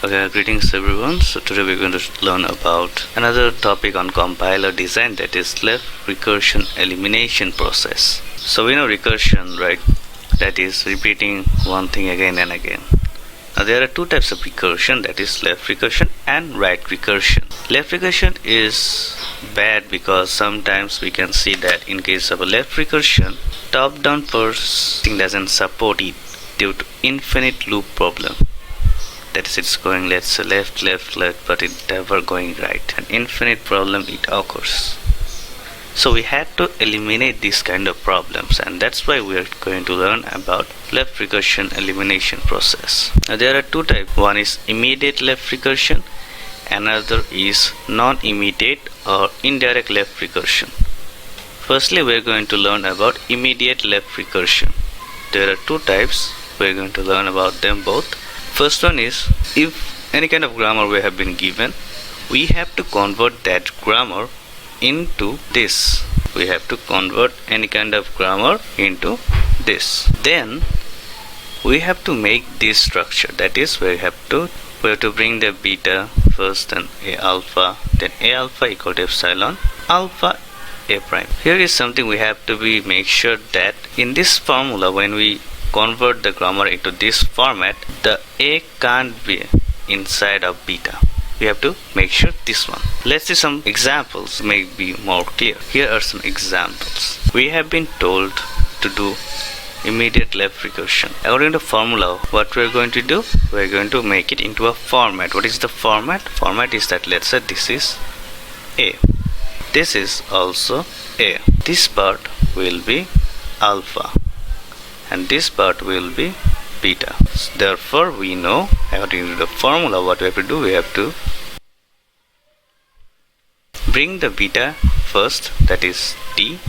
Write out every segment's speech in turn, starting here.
Okay, greetings everyone. So today we're going to learn about another topic on compiler design, that is left recursion elimination process. So we know recursion, right? That is repeating one thing again and again. Now there are two types of recursion, that is left recursion and right recursion. Left recursion is bad because sometimes we can see that in case of a left recursion, top-down parsing doesn't support it due to infinite loop problem. That is, it's going, let's say, left, but it never going right. An infinite problem it occurs. So we had to eliminate these kind of problems, and that's why we are going to learn about left recursion elimination process. Now there are two types. One is immediate left recursion, another is non-immediate or indirect left recursion. Firstly, we are going to learn about immediate left recursion. There are two types. We are going to learn about them both. First one is, if any kind of grammar we have been given, we have to convert that grammar into this. We have to convert any kind of grammar into this. Then we have to make this structure. That is, we have to bring the beta first, then a alpha equal to epsilon alpha a prime. Here is something we have to make sure that in this formula, when we convert the grammar into this format, the a can't be inside of beta. We have to make sure this one. Let's see some examples, may be more clear. Here are some examples. We have been told to do immediate left recursion. According to formula, what we are going to do, we are going to make it into a format. What is the format? Format is that, let's say this is a, this is also a, this part will be alpha, and this part will be beta. Therefore we know, according to the formula, what we have to do, we have to bring the beta first, that is t,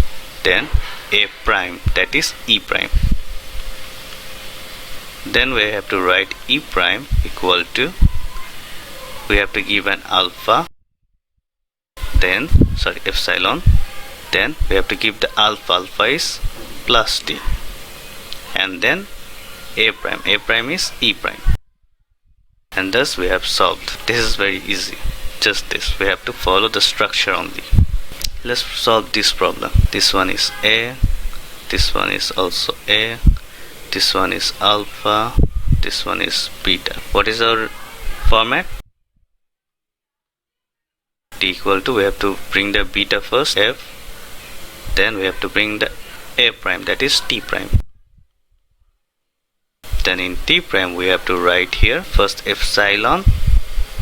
then a prime, that is e prime. Then we have to write e prime equal to, we have to give an alpha, then epsilon, then we have to give the alpha is plus t, and then a prime is e prime, and thus we have solved. This is very easy, just this. We have to follow the structure only. Let's solve this problem. This one is a, this one is also a, this one is alpha, this one is beta. What is our format? T equal to, we have to bring the beta first, f, then we have to bring the a prime, that is t prime. Then in t prime we have to write here first epsilon,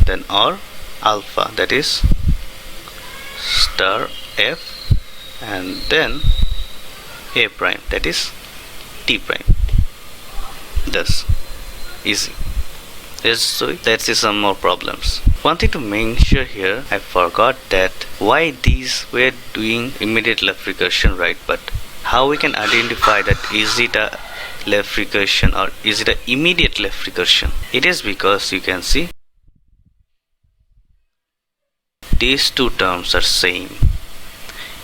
then or alpha, that is star f, and then a prime, that is t prime. Thus easy. Let's see some more problems. One thing to mention here, I forgot that why these were doing immediate left recursion, right? But how we can identify that is it a left recursion or is it an immediate left recursion? It is because you can see these two terms are same.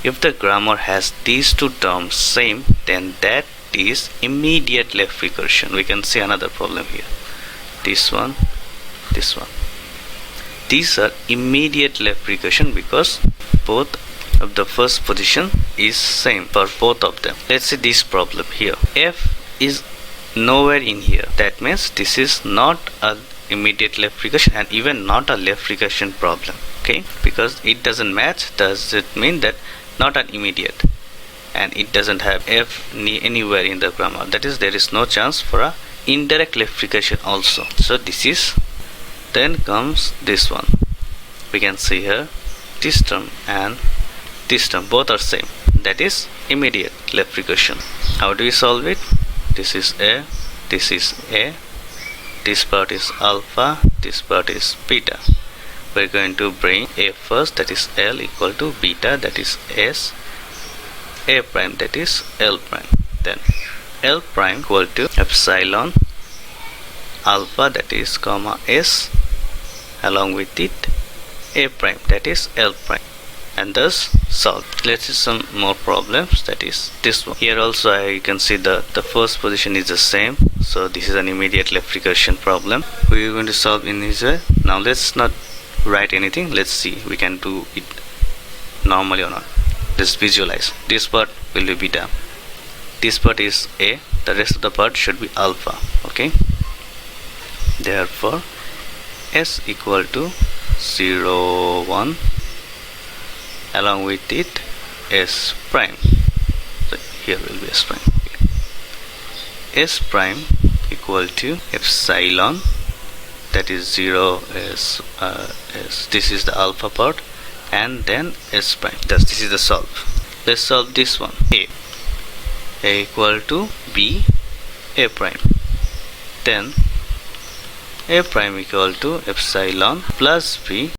If the grammar has these two terms same, then that is immediate left recursion. We can see another problem here. This one. These are immediate left recursion because both of the first position is same for both of them. Let's see this problem here. F is nowhere in here. That means this is not a immediate left recursion and even not a left recursion problem. Okay, because it doesn't match, does it mean that not an immediate, and it doesn't have f anywhere in the grammar. That is, there is no chance for a indirect left recursion also. So this is, then comes this one. We can see here this term and this term both are same. That is immediate left recursion. How do we solve it? This is a, this is a, this part is alpha, this part is beta. We're going to bring a first, that is L equal to beta, that is S, a prime, that is L prime. Then L prime equal to epsilon alpha, that is comma S, along with it a prime, that is L prime, and thus solved. Let's see some more problems, that is this one. Here also you can see the first position is the same, So this is an immediate left recursion problem. We are going to solve in this way. Now let's not write anything. Let's see we can do it normally or not. Let's visualize. This part will be beta. This part is A. The rest of the part should be alpha. Okay. Therefore, S equal to 0, 1. Along with it, S prime. So here will be S prime. Okay. S prime equal to epsilon. That is 0 S. This is the alpha part, and then S prime. Thus, this is the solve. Let's solve this one. A equal to B A prime. Then A prime equal to epsilon plus B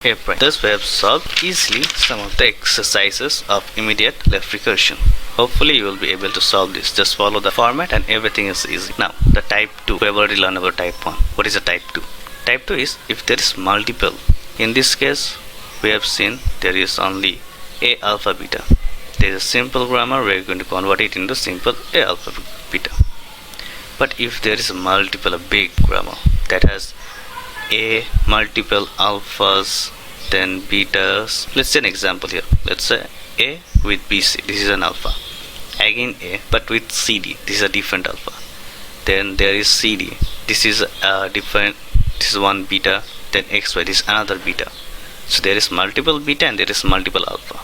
A prime. Thus we have solved easily some of the exercises of immediate left recursion. Hopefully you will be able to solve this. Just follow the format and everything is easy. Now the type 2. We have already learned about type 1. What is a type 2? Type 2 is if there is multiple. In this case we have seen there is only A alpha beta. There is a simple grammar. We are going to convert it into simple A alpha beta. But if there is a multiple, a big grammar that has A multiple alphas, then betas. Let's say an example here. Let's say A with BC. This is an alpha. Again A, but with CD. This is a different alpha. Then there is CD. This is a different. This is one beta. Then XY. This is another beta. So there is multiple beta and there is multiple alpha.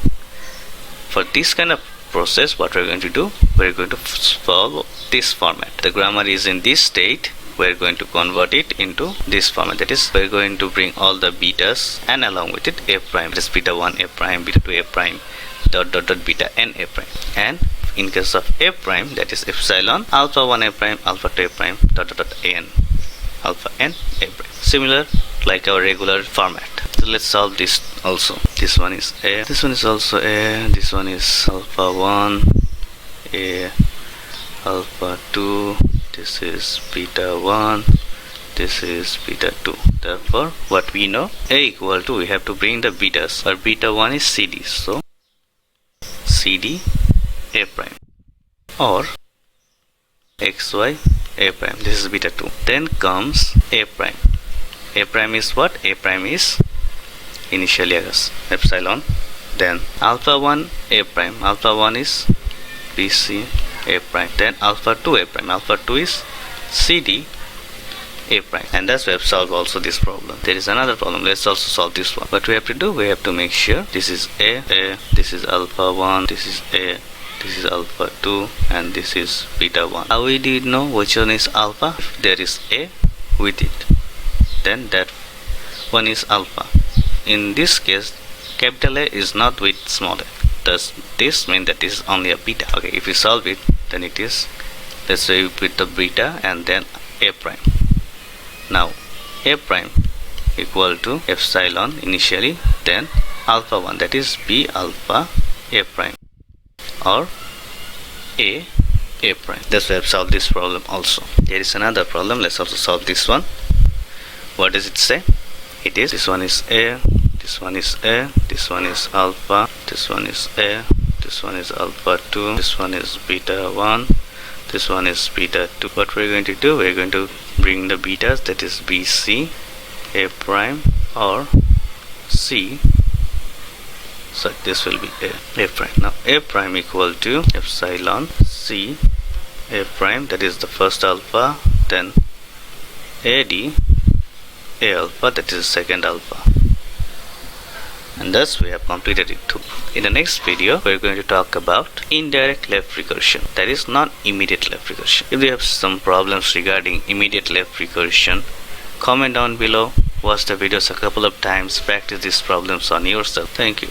For this kind of process, what we're going to do, we're going to follow this format. The grammar is in this state. We're going to convert it into this format. That is, we're going to bring all the betas and along with it A prime. That is beta 1 A prime, beta 2 A prime, dot dot dot beta n A prime. And in case of A prime, that is epsilon alpha 1 A prime, alpha 2 A prime, dot dot dot n, alpha n A prime. Similar like our regular format. So let's solve this also. This one is A. This one is also A. This one is alpha 1 A, alpha 2. This is beta 1. This is beta 2. Therefore, what we know, A equal to, we have to bring the betas. Our beta 1 is CD. So CD A prime or XY A prime. This is beta 2. Then comes A prime. A prime is what? A prime is initially as epsilon. Then alpha 1 A prime. Alpha 1 is BC A prime. Then alpha 2 A prime. Alpha 2 is CD A prime. And thus we have solved also this problem. There is another problem. Let's also solve this one. What we have to do, we have to make sure this is A, this is alpha 1, this is A, this is alpha 2, and this is beta 1. How we did know which one is alpha? If there is A with it, then that one is alpha. In this case, capital A is not with small a. Thus, this means that this is only a beta. Okay, if we solve it, then it is, let's say we put the beta and then A prime. Now, A prime equal to epsilon initially, then alpha 1, that is B alpha A prime or A prime. Thus we have solved this problem also. There is another problem. Let's also solve this one. What does it say? It is, this one is A, this one is A, this one is alpha, this one is A, this one is alpha 2, this one is beta 1, this one is beta 2. What we're going to do, we're going to bring the betas, that is BC A prime or C. So this will be A prime. Now A prime equal to epsilon C A prime, that is the first alpha, then AD A alpha, that is the second alpha. And thus we have completed it too. In the next video, we are going to talk about indirect left recursion, that is non-immediate left recursion. If you have some problems regarding immediate left recursion, comment down below, watch the videos a couple of times, practice these problems on yourself. Thank you.